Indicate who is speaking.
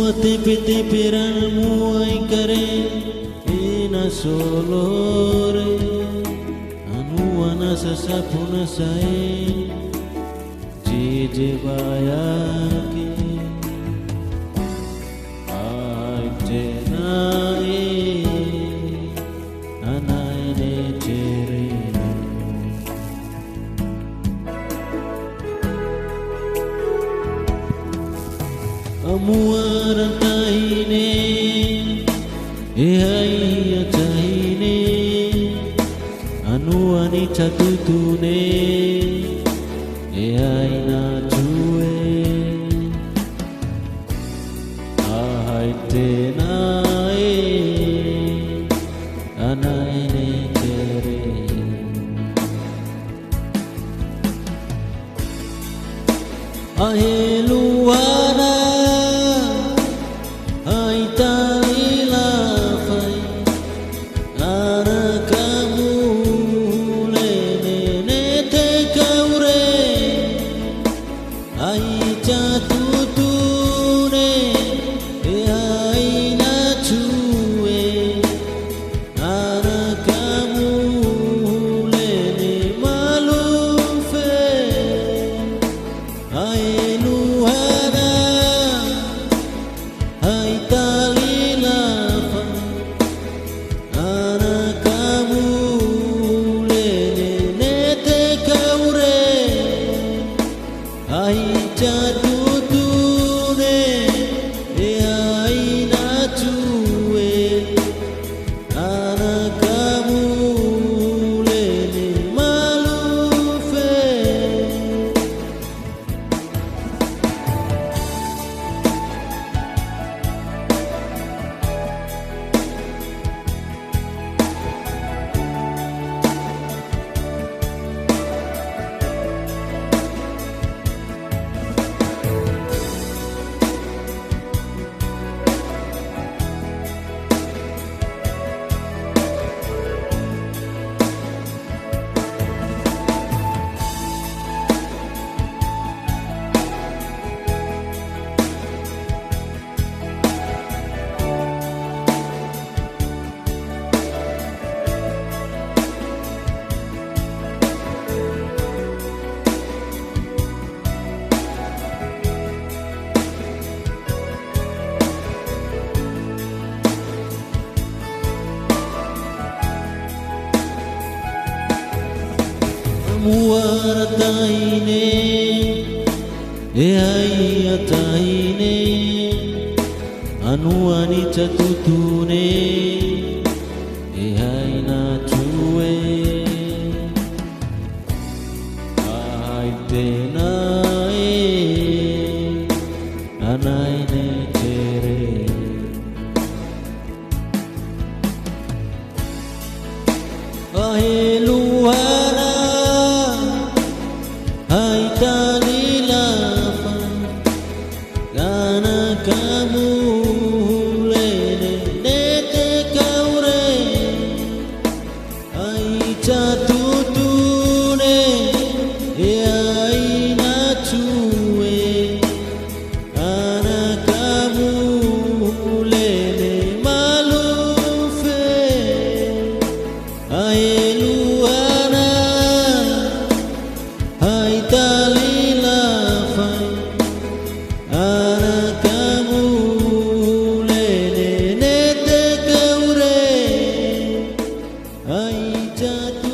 Speaker 1: Mua tepe-teperan muai kare ina solore anua nasa sapuna sae jeje bayake ai tenae anai ne chere amuaran taine ehai ataine anua ni tatutune ehai na tue ahai tenae anai ne tere aheluhana muarataine ehai ataine anua ni tatutune ehai na tue ahai tenae anai ne tere aheluhana hai talilafa gana kamu lene nete kaure ai catutune ai na tue ana kamu lene malufe aheluhana hai talilafa ana kamu lene nete kaure ai jatuh